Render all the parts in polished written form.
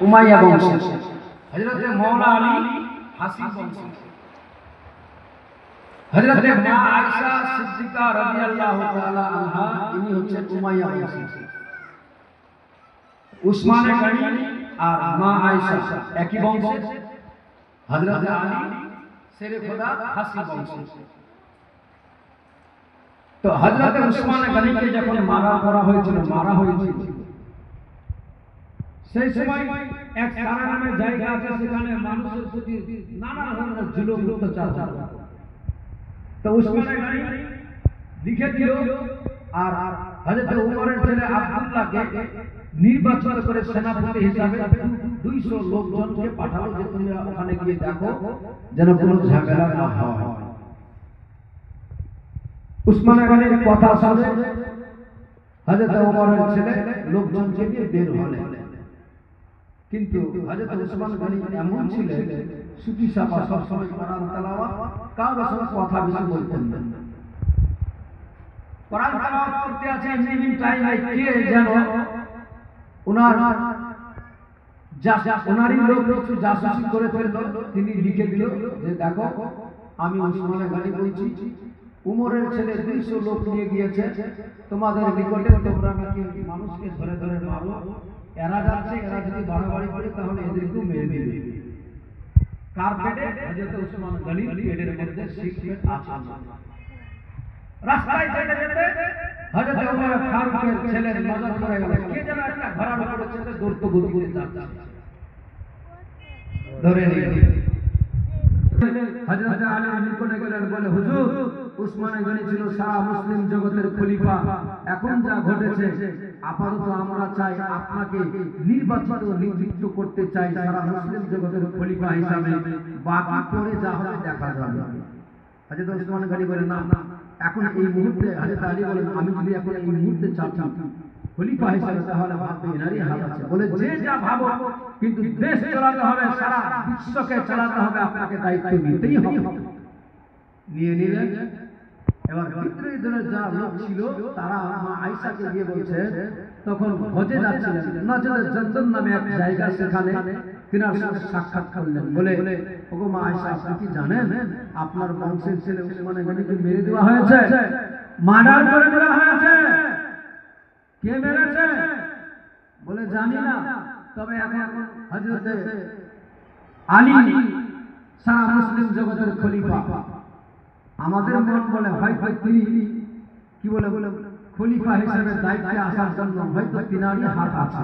Umayya বংশ, হযরত মওলা আলী হাসিব বংশ, হযরত মা আয়েশা সিদ্দিকা রাদিয়াল্লাহু তাআলা আনহা ইনি হচ্ছেন উমাইয়া বংশ। উসমান গনি আর মা আয়েশা একই বংশে, হযরত আলী শেরে খোদা হাসিব বংশ। তো হযরত উসমান গনিকে যখন মারা হয়েছিল সেই সময় এক সারা নামে জায়গা আছে, সেখানে মানুষের প্রতি নানা ধরনের জুলুম অত্যাচার হতো। তো উসমান গনি লিখে দিল আর হযরত উমরের ছেলে আব্দুল্লাহকে নির্বাচিত করে সেনাপতি হিসাবে 200 লোকজনকে পাঠালো যে তোমরা ওখানে গিয়ে দেখো যেন কোনো ঝামেলা না হয়। উসমান গনির কথা শুনে হযরত উমরের ছেলে লোকজনকে নিয়ে বের হলেন, কিন্তু হযরত উসমান গনি এমন ছিলেন সুফি সাফা, সব সময় কোরআন তেলাওয়াত, কারোর সঙ্গে কথা বেশি বলতেন না। কোরআন তেলাওয়াত করতে আছে ইভিনিং টাইমে কে যেন ওনারই লোক কিছু জাসুসি করে ফেললো। তিনি লিখে দিল যে দেখো আমি উসমান গনি বলছি, উমরের ছেলে 200 লোক নিয়ে গিয়েছে তোমাদের নিকটে, তোমরা নাকি মানুষকে ধরে ধরে মারো, এরা যাচ্ছে, এরা যদি বাড়াবাড়ি করে তাহলে এদেরকেও মেরে দেবে। কার্পেটে হযরত উসমান গনির পেটের মধ্যে সিগারেট আছে। রাস্তায় যেতে যেতে হযরত ওমর ফারুকের ছেলের নজর পড়ে গেল, কে যেন একটা ঘোড়ার উপরে চেপে দৌড়তে দৌড়তে যাচ্ছে, ধরে নিল। হযরত আলী নিকটে গেলেন, বলে হুজুর উসমান গনি ছিল সারা মুসলিম জগতের খলিফা, এখন যা ঘটেছে আপাতত আমরা চাই আপনাকে নিযুক্ত করতে চাই সারা মুসলিম জগতের খলিফা হিসাবে, বাকি পরে যা হবে দেখা যাবে। হযরত উসমান গনি বলেন না, এখন এই মুহূর্তে। হযরত আলী বলেন আমি যদি এখন এই মুহূর্তে চাচ্ছি খলিফা হিসাবে তাহলে ভাববে এনারই হাত আছে। বলে যে যা ভাবো, কিন্তু দেশ চালাতে হবে, সারা বিশ্বকে চালাতে হবে, আপনাকে দায়িত্ব নিতেই হবে। নিয়ে নিলেন। এবার বিদ্রোহী দলের যা লোক ছিল তারা মা আয়েশাকে গিয়ে বলছে, তখন হজে যাচ্ছিলেন, নাজদের জন্দন নামে এক জায়গা, সেখানে তিনার সাথে সাক্ষাৎ করলেন। বলে ওগো মা আয়েশা, আপনি কি জানেন আপনার বংশের ছেলে উসমান গনিকে মেরে দেওয়া হয়েছে, মার্ডার করে দেওয়া হয়েছে? কে মেরেছে? বলে জানি না, তবে এখন হযরত আলী সারা মুসলিম জগতের খলিফা। আমাদের মন বলে হয়তো তিনি কি বলে খলিফা হিসেবে দায়িত্বে আসার জন্য হয়তো তিনারই হাত আছে।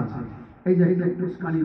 এই যে উস্কানি